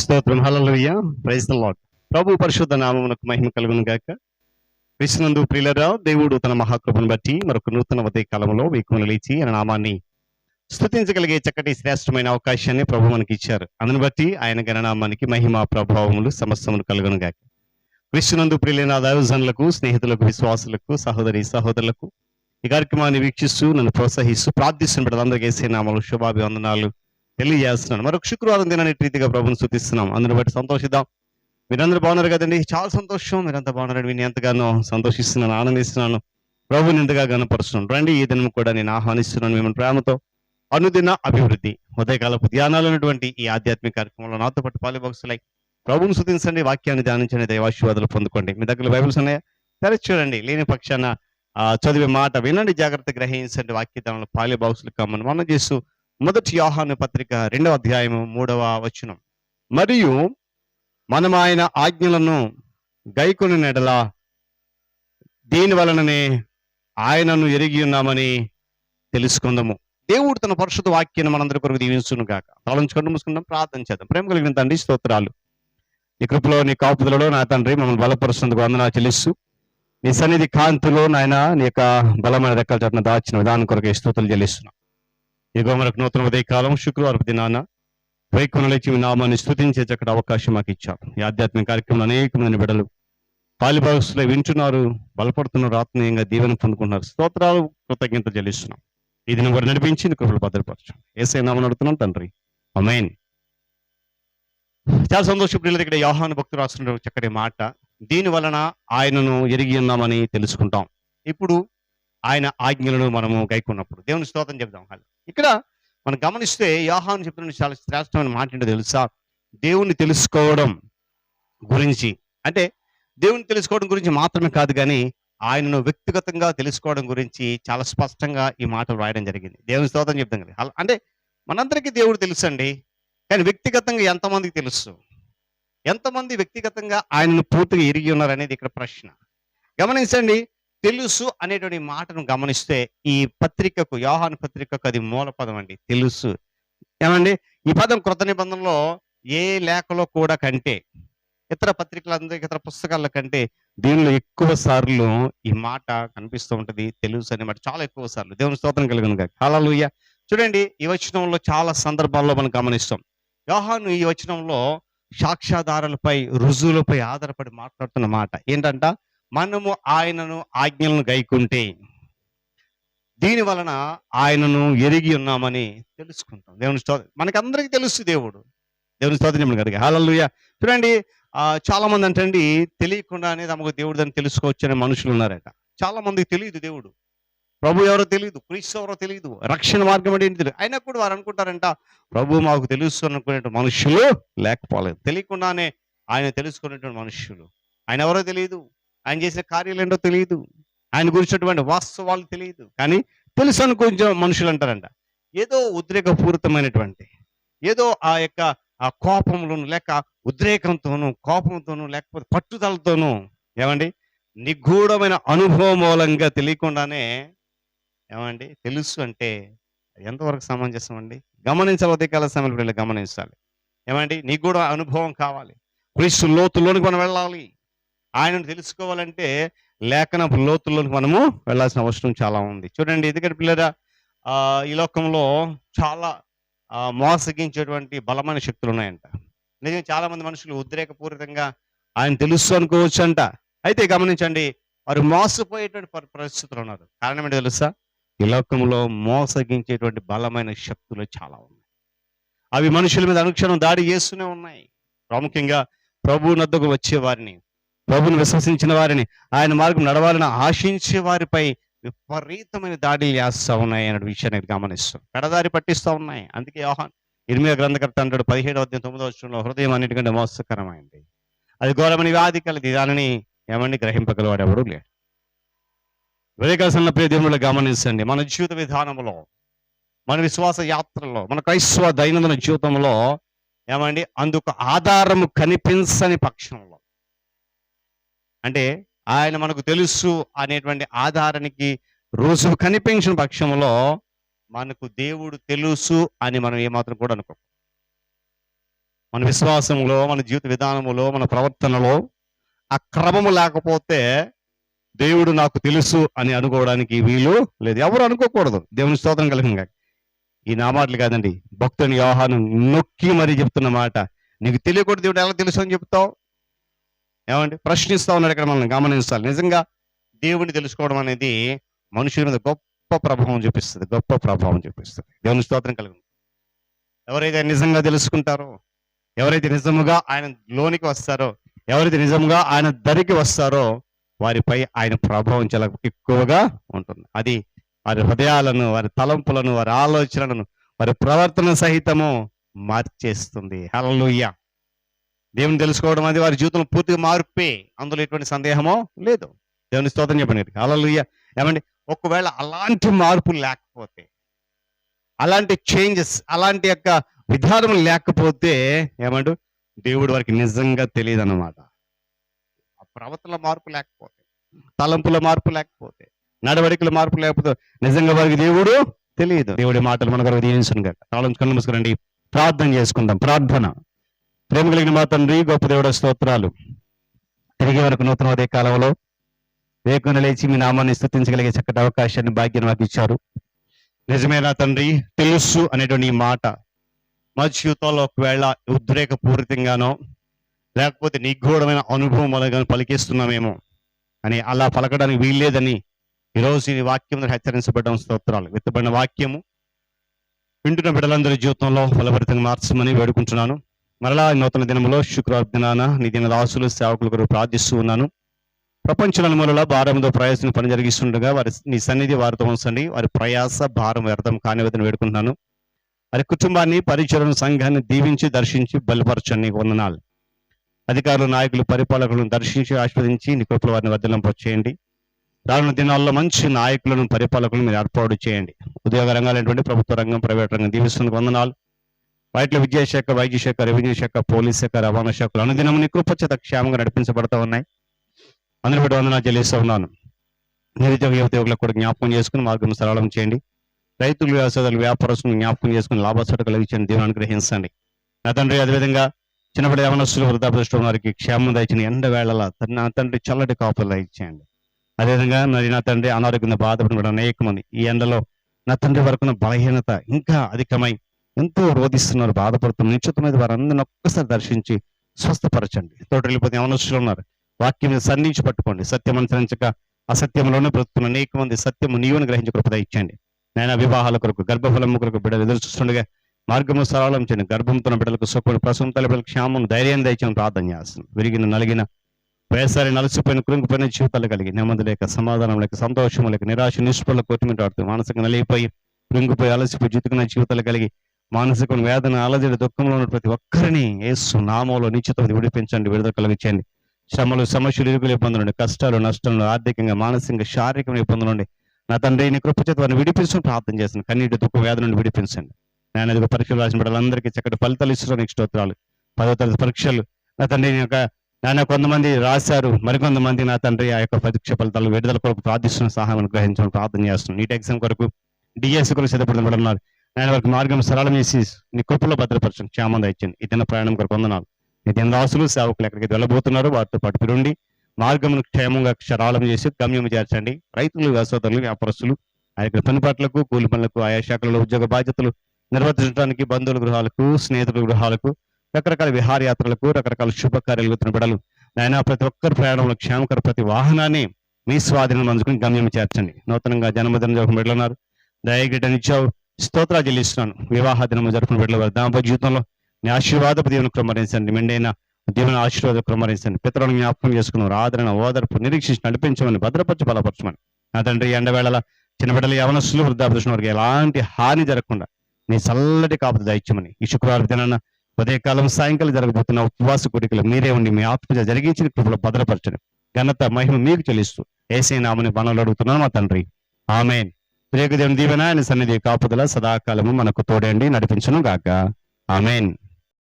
స్తోత్రం. Hallelujah. Praise the lord. ప్రభు పరిశుద్ధ నామమునకు మహిమ కలుగును గాక. క్రీస్తునందు ప్రియులారా, దేవుడు తన మహాకృపను బట్టి మరొక నూతన ఉదయ కాలంలో వేకువన లేచి ఆయన నామాన్ని స్తుతించగలిగే చక్కటి శ్రేష్టమైన అవకాశాన్ని ప్రభు మనకి ఇచ్చారు. అందును బట్టి ఆయన గణనామానికి మహిమ ప్రభావములు సమస్తములు కలుగును గాక. క్రీస్తునందు ప్రియులైన దైవజనులకు, స్నేహితులకు, విశ్వాసులకు, సహోదరి సహోదరులకు ఈ కార్యక్రమాన్ని వీక్షిస్తూ నన్ను ప్రోత్సహిస్తూ ప్రార్థిస్తున్న బిడ్డలందరికీ యేసయ్య నామములో శుభాభివందనాలు తెలియజేస్తున్నాను. మరొక శుక్రవారం దినాన్ని రీతిగా ప్రభుని స్తుతిస్తున్నాం. అందును బట్టి సంతోషిద్దాం. మీరందరూ బాగున్నారు కదండి? చాలా సంతోషం. మీరంతా బాగున్నారని నేను ఎంతగానో సంతోషిస్తున్నాను, ఆనందిస్తున్నాను. ప్రభుని ఎంతగా గణపరుస్తున్నాను. రండి, ఈ దినం కూడా నేను ఆహ్వానిస్తున్నాను మిమ్మల్ని ప్రేమతో. అనుదిన అభివృద్ధి ఉదయకాలపు ధ్యానాలు ఉన్నటువంటి ఈ ఆధ్యాత్మిక కార్యక్రమంలో నాతో పాటు పాలుభాగస్తులై ప్రభుని స్తుతించండి, వాక్యాన్ని ధ్యానించండి, దైవాశీర్వాదాలు పొందుకోండి. మీ దగ్గర బైబిల్స్ ఉన్నాయా? తెరచి చూడండి. లేని పక్షాన చదివే మాట వినండి, జాగ్రత్త గ్రహించండి. వాక్యదానంలో పాలుభాగస్తులు కమ్మని మనం చేస్తూ మొదటి యోహాను పత్రిక 2వ అధ్యాయము 3వ వచనం. మరియు మనం ఆయన ఆజ్ఞలను గైకొని నెడల దీని వలననే ఆయనను ఎరిగి ఉన్నామని తెలుసుకుందాము. దేవుడు తన పరిశుద్ధ వాక్యాన్ని మనందరి కొరకు దీవించును గాక. తలంచుకుంటూ మూసుకుందాం, ప్రార్థన చేద్దాం. ప్రేమ కలిగిన తండ్రి, స్తోత్రాలు. నీ కృపలో, నీ కాపుదలలో నా తండ్రి మమ్మల్ని బలపరుస్తున్నందుకు వందనాలు చెల్లిస్తూ, నీ సన్నిధి కాంతిలో నాయన నీ యొక్క బలమైన రెక్కల చాటున దాచిన విధానం కొరకు స్తోత్రాలు చెల్లిస్తున్నాం. ఇగో మనకు నూతన ఉదయకాలం శుక్రవారం దినాన వైకున లేచి మీ నామాన్ని స్తుతించే చక్కటి అవకాశం మాకు ఇచ్చారు. ఈ ఆధ్యాత్మిక కార్యక్రమంలో అనేక మంది బిడ్డలు పాలిభాగస్తులై వింటున్నారు, బలపడుతున్నారు, ఆత్మీయంగా దీవెన పొందుకుంటున్నారు. స్తోత్రాలు, కృతజ్ఞత చెల్లిస్తున్నాం. ఈ దినం కూడా నడిపించి నీ కృపలు భద్రపరచు. యేసయ్య నామమున అడుగుతున్నాం తండ్రి, ఆమేన్. చాలా సంతోషం ప్రియులారా. ఇక్కడ యోహాను భక్తుడు రాస్తున్న చక్కటి మాట, దీని వలన ఆయనను ఎరిగి ఉన్నామని తెలుసుకుంటాం. ఇప్పుడు ఆయన ఆజ్ఞలను మనము గైకున్నప్పుడు దేవుని స్తోత్రం చెప్దాం. ఇక్కడ మనం గమనిస్తే యోహాను చెప్తున్న చాలా శ్రేష్టమైన మాట ఏంటో తెలుసా? దేవుణ్ణి తెలుసుకోవడం గురించి, అంటే దేవుని తెలుసుకోవడం గురించి మాత్రమే కాదు, కానీ ఆయనను వ్యక్తిగతంగా తెలుసుకోవడం గురించి చాలా స్పష్టంగా ఈ మాటలు రాయడం జరిగింది. దేవుని స్తోత్రం చెప్తాం కదా. అంటే మనందరికీ దేవుడు తెలుసు అండి, కానీ వ్యక్తిగతంగా ఎంతమందికి తెలుసు? ఎంతమంది వ్యక్తిగతంగా ఆయనను పూర్తిగా ఎరిగి ఉన్నారు అనేది ఇక్కడ ప్రశ్న. గమనించండి, తెలుసు అనేటువంటి మాటను గమనిస్తే ఈ పత్రికకు, యోహాను పత్రికకు అది మూల పదం అండి, తెలుసు. ఏమండి, ఈ పదం క్రొత్త నిబంధనలో ఏ లేఖలో కూడా కంటే, ఇతర పత్రికలందరికీ, ఇతర పుస్తకాల కంటే దీనిలో ఎక్కువ సార్లు ఈ మాట కనిపిస్తూ ఉంటది. తెలుసు అనే మాట చాలా ఎక్కువ సార్లు. దేవుని స్తోత్రం కలుగును గాక. హల్లెలూయా. చూడండి, ఈ వచనంలో చాలా సందర్భాల్లో మనం గమనిస్తాం. యోహాను ఈ వచనంలో సాక్ష్యాధారాలపై, రుజువులపై ఆధారపడి మాట్లాడుతున్న మాట ఏంటంట? మనము ఆయనను ఆజ్ఞలను గైకుంటే దీని వలన ఆయనను ఎరిగి ఉన్నామని తెలుసుకుంటాం. దేవుని స్తోత్రం. మనకందరికీ తెలుసు దేవుడు. దేవుని స్తోత్రం కనుక. హల్లెలూయా. చూడండి, చాలా మంది అంటండి తెలియకుండానే తమకు దేవుడు అని తెలుసుకోవచ్చు అనే మనుషులు ఉన్నారట. చాలా మందికి తెలియదు దేవుడు, ప్రభు ఎవరో తెలియదు, క్రీస్తు ఎవరో తెలియదు, రక్షణ మార్గం అంటే ఏంటి తెలియదు. అయినా కూడా వారు అనుకుంటారంట ప్రభు మాకు తెలుసు అనుకునే మనుషులు లేకపోలేదు. తెలియకుండానే ఆయన తెలుసుకునేటువంటి మనుషులు. ఆయన ఎవరో తెలియదు, ఆయన చేసిన కార్యాలు ఏంటో తెలియదు, ఆయన గురించినటువంటి వాస్తవాలు తెలియదు, కానీ తెలుసు అనుకుంటే మనుషులు అంటారంట. ఏదో ఉద్రేకపూరితమైనటువంటి, ఏదో ఆ యొక్క ఆ కోపంలోను, లేక ఉద్రేకంతోనూ, కోపంతోనూ, లేకపోతే పట్టుదలతోనూ, ఏమండి, నిగూఢమైన అనుభవం మూలంగా తెలియకుండానే ఏమండి తెలుసు అంటే ఎంతవరకు సమంజసం అండి? గమనించాలి. ఉదయకాల సమయంలో వీళ్ళు గమనించాలి. ఏమండి, నిగూఢ అనుభవం కావాలి. క్రీస్తు లోతుల్లోనికి మనం వెళ్ళాలి. ఆయనను తెలుసుకోవాలంటే లేఖనపు లోతుల్లోనికి మనము వెళ్ళాల్సిన అవసరం చాలా ఉంది. చూడండి, ఎందుకంటే పిల్లరా, ఈ లోకంలో చాలా మోసగించేటువంటి బలమైన శక్తులు ఉన్నాయంట. నిజంగా చాలా మంది మనుషులు ఉద్రేకపూరితంగా ఆయన తెలుసు అనుకోవచ్చు అంట. అయితే గమనించండి, వారు మోసపోయేటువంటి పరిస్థితులు ఉన్నారు. కారణం ఏంటో తెలుసా? ఈ లోకంలో మోసగించేటువంటి బలమైన శక్తులు చాలా ఉన్నాయి. అవి మనుషుల మీద అనుక్షణం దాడి చేస్తూనే ఉన్నాయి. ప్రాముఖ్యంగా ప్రభు నద్దకు వచ్చే వారిని, ప్రభుని విశ్వసించిన వారిని, ఆయన మార్గం నడవాలని ఆశించే వారిపై విపరీతమైన దాడులు చేస్తూ ఉన్నాయి అనే విషయాన్ని గమనిస్తాం. పెడదారి పట్టిస్తూ ఉన్నాయి. అందుకే యోహాను ఇర్మియా గ్రంథకర్త అంటాడు 17వ అధ్యాయం 9వ వచనంలో, హృదయం అన్నిటికంటే మోసకరమైంది, అది ఘోరమైన వ్యాధి కలది, దానిని ఏమని గ్రహింపగలవాడు ఎవడు లేడు. ఉదయకాల ప్రియ దేవుళ్ళు గమనించండి, మన జీవిత విధానంలో, మన విశ్వాస యాత్రలో, మన క్రైస్తవ దైనందిన జీవితంలో ఏమండి అందుకు ఆధారము కనిపించని పక్షంలో, అంటే ఆయన మనకు తెలుసు అనేటువంటి ఆధారానికి రుజువు కనిపించిన పక్షంలో మనకు దేవుడు తెలుసు అని మనం ఏమాత్రం కూడా అనుకో. మన విశ్వాసంలో, మన జీవిత విధానంలో, మన ప్రవర్తనలో ఆ క్రమము లేకపోతే దేవుడు నాకు తెలుసు అని అనుకోవడానికి వీలు లేదు. ఎవరు అనుకోకూడదు. దేవుని స్తోత్రం కలిగిన ఈ నా మాటలు కాదండి, భక్తుని యోహాను నొక్కి మరీ చెప్తున్న మాట. నీకు తెలియకూడదు దేవుడు ఎలా తెలుసు అని చెప్తావు? ఏమండి, ప్రశ్నిస్తా ఉన్నాడు ఇక్కడ. మనం గమనించాలి. నిజంగా దేవుడిని తెలుసుకోవడం అనేది మనుషుల మీద గొప్ప ప్రభావం చూపిస్తుంది, గొప్ప ప్రభావం చూపిస్తుంది. దేవుని స్తోత్రం కలిగి ఎవరైతే నిజంగా తెలుసుకుంటారో, ఎవరైతే నిజముగా ఆయన లోనికి వస్తారో, ఎవరైతే నిజంగా ఆయన దరికి వస్తారో వారిపై ఆయన ప్రభావం చాలా ఎక్కువగా ఉంటుంది. అది వారి హృదయాలను, వారి తలంపులను, వారి ఆలోచనలను, వారి ప్రవర్తన సహితము మార్చేస్తుంది. హల్లెలూయా. దేవుని తెలుసుకోవడం అది వారి జీవితంలో పూర్తిగా మార్పే, అందులో ఎటువంటి సందేహమో లేదు. దేవుని స్తోత్రం చెప్పండి. హల్లెలూయా. ఏమండి, ఒకవేళ అలాంటి మార్పు లేకపోతే, అలాంటి చేంజెస్, అలాంటి యొక్క విధానం లేకపోతే ఏమంటూ దేవుడు వారికి నిజంగా తెలియదు అన్నమాట. ఆ ప్రవర్తన మార్పు లేకపోతే, తలంపుల మార్పు లేకపోతే, నడవడికల మార్పు లేకపోతే నిజంగా వారికి దేవుడు తెలియదు. దేవుడి మాటలు మన కొరకు దీవించును గాక. కళ్ళు మూసుకురండి, ప్రార్థన చేసుకుందాం. ప్రార్థన. ప్రేమ కలిగిన మా తండ్రి, గొప్ప దేవుడ స్తోత్రాలు. తిరిగి వరకు నూతన ఉదయ కాలంలో వేకున లేచి మీ నామాన్ని స్తుతించగలిగే చక్కటి అవకాశాన్ని, భాగ్యాన్ని మాకు ఇచ్చారు. నిజమేనా తండ్రి, తెలుసు అనేటువంటి ఈ మాట మా జీవితంలో ఒకవేళ ఉద్రేకపూరితంగానో లేకపోతే నిగూఢమైన అనుభవం వల్ల పలికిస్తున్నామేమో అని అలా పలకడానికి వీల్లేదని ఈరోజు ఈ వాక్యం హెచ్చరించబడ్డం స్తోత్రాలు. విత్తబడిన వాక్యము వింటున్న బిడ్డలందరి జీవితంలో ఫలభరితంగా మార్చమని వేడుకుంటున్నాను. మరలా నూతన దినములో శుక్రవారం దినాన నీ దిన దాసులు సేవకుల కొరకు ప్రార్థిస్తూ ఉన్నాను. ప్రపంచ నలుమూలలో భారంతో ప్రయాసం పని జరిగిస్తుండగా వారి నీ సన్నిధి వారితో ఉంచండి. వారి ప్రయాస భారం వ్యర్థం కానివద్దని వేడుకుంటున్నాను. వారి కుటుంబాన్ని, పరిచయం, సంఘాన్ని దీవించి దర్శించి బలపరచండి. వందనాలు. అధికారులు, నాయకులు, పరిపాలకులను దర్శించి ఆస్వాదించి నీ కృపల వారిని వర్ధలింపచేయండి. రానున్న దినాల్లో మంచి నాయకులను, పరిపాలకులను మీరు ఏర్పాటు చేయండి. ఉద్యోగ రంగాలైనటువంటి ప్రభుత్వ రంగం, ప్రైవేట్ రంగం దీవిస్తున్న వందనాలు. వాటిలో విద్యాశాఖ, వైద్య శాఖ, రెవెన్యూ శాఖ, పోలీస్ శాఖ, రవాణా శాఖలు అనుదినం నీ కృపచేత క్షేమంగా నడిపించబడతా ఉన్నాయి. అందరి బట్టి వందనాలు చెల్లిస్తూ ఉన్నాను. నిరుద్యోగ యువతలకు కూడా జ్ఞాపకం చేసుకుని మార్గం సరళం చేయండి. రైతులు, వ్యవసాయాలు, వ్యాపారస్తులను జ్ఞాపకం చేసుకుని లాభసాట కలిగించండి. దేవుని అనుగ్రహించండి నా తండ్రి. అదేవిధంగా చిన్నప్పటి యవనస్తులు, వృద్ధాప్యం వారికి క్షేమం దయచిన ఎండ వేళలా నా తండ్రి చల్లటి కాపులు దయచేయండి. అదేవిధంగా నా తండ్రి అనారోగ్యంగా బాధపడిన అనేక మంది ఈ ఎండలో నా తండ్రి వరకున్న బలహీనత ఇంకా అధికమై ఎంతో రోధిస్తున్నారు, బాధపడుతున్నారు. నిశ్చితమైన వారందరిని ఒక్కసారి దర్శించి స్వస్థపరచండి. తోట వెళ్ళిపోతే యవనస్తులు ఉన్నారు, వాక్యం సంధించి పట్టుకోండి. సత్యం అనుసరించక అసత్యంలోనే బ్రతుకుతున్న అనేక మంది సత్యము నీవుని గ్రహించి కృప దయచేయండి. నేను వివాహాల కొరకు, గర్భఫలము కొరకు బిడ్డలు ఎదురు చూస్తుండగా మార్గము సరళం చేయండి. గర్భంతో బిడ్డలకు సుఖం, ప్రసవం తల్లి బిడ్డలకు క్షేమం, ధైర్యం దయచేయని ప్రార్థన చేస్తున్నాం. విరిగిన, నలిగిన, వేసారి నలసిపోయిన, కృంగిపోయిన జీవితాలు కలిగి నెమ్మది లేక, సమాధానం లేక, సంతోషం లేక, నిరాశ, నిష్ఫల కొట్టుమిటాడుతూ మానసికంగా నలిగిపోయి, కృంగిపోయి, అలసిపోయి జీవితున్న జీవితాలు కలిగి మానసిక వేదన, అలజడి, దుఃఖంలో ఉన్న ప్రతి ఒక్కరిని యేసు నామములో నిశ్చిత విడిపించండి, విడుదల కలిగించండి. శ్రమలు, సమస్యలు, ఇరుకులు, ఇబ్బందులు నుండి, కష్టాలు, నష్టాలు, ఆర్థికంగా, మానసికంగా, శారీరక ఇబ్బందులు నుండి నా తండ్రి నీ కృపచేత వారిని విడిపించుకుని ప్రార్థన చేస్తాను. కన్నీటి, దుఃఖ, వ్యాధి నుండి విడిపించండి. నేను అది పరీక్షలు రాసిన బిడ్డలందరికీ చక్కటి ఫలితాలు ఇస్తున్నాను. నీకు స్తోత్రాలు. 10వ తరగతి పరీక్షలు నా తండ్రి నాయన కొంతమంది రాశారు, మరికొంతమంది నా తండ్రి ఆ యొక్క పరీక్ష ఫలితాలు విడుదల కొరకు ప్రార్థిస్తున్న సహాయం అనుగ్రహించమని ప్రార్థన చేస్తున్నాను. నీట్ ఎగ్జామ్ కొరకు, డిఎస్సి కొరకు సిద్ధపడిన బిడ్డలున్నారు. నేను వారికి మార్గం సరళం చేసి నీ కృపలో భద్రపరచండి, క్షేమం దయచేయండి. ఈ దిన ప్రయాణం కొరకు వందనాలు. నీ దిన దాసులు, సేవకులు ఎక్కడికి వెళ్ళబోతున్నారు వారితో పాటు మీరుండి మార్గమును క్షేమంగా సరళం చేసి గమ్యం చేర్చండి. రైతులు, వ్యవసాయదారులు, వ్యాపారస్తులు ఆ యొక్క పని పట్లకు, కూలి పనులకు, ఆయా శాఖలలో ఉద్యోగ బాధ్యతలు నిర్వర్తించడానికి, బంధువుల గృహాలకు, స్నేహితుల గృహాలకు, రకరకాల విహారయాత్రలకు, రకరకాల శుభకార్యాలు బిడ్డలు నాయన ప్రతి ఒక్కరి ప్రయాణంలో క్షేమకర ప్రతి వాహనాన్ని మీ స్వాధీనం అందుకుని గమ్యం చేర్చండి. నూతనంగా జన్మదినం జరుపుకుని బిడ్డలున్నారు, దయగిటనిచ్చావు, స్తోత్రాలు చెల్లిస్తున్నాను. వివాహ దినం జరుపుకుని బిడ్డలు దాంపత్య జీవితంలో నీ ఆశీర్వాదపు దీవెన క్రమరించండి, మెండైన దీవెన ఆశీర్వాద క్రమరించండి. పితరులను జ్ఞాపకం చేసుకున్నారు, ఆదరణ, ఓదర్పు, నిరీక్షించి నడిపించమని, భద్రపరచు, బలపరచమని నా తండ్రి. ఎండవేళల చిన్న బిడ్డలు, యవనస్తులు, వృద్ధాప్యం వారికి ఎలాంటి హాని జరగకుండా నీ చల్లటి కాపుదల దయచేయమని ఈ శుక్రవారం దినాన ఉదయకాలం, సాయంకాలం జరగబోతున్న ఉపవాస కోరికలు మీరే ఉండి మీ ఆత్మజ జరిగించిన కృపలో భద్రపరచండి. ఘనత, మహిమ మీకు చెల్లిస్తూ యేసయ్య నామమున మనవులు అడుగుతున్నాను మా తండ్రి, ఆమేన్. దేవుని దీవెన, ఆయన సన్నిధి కాపుదల సదాకాలము మనకు తోడండి నడిపించును గాక, ఆమేన్.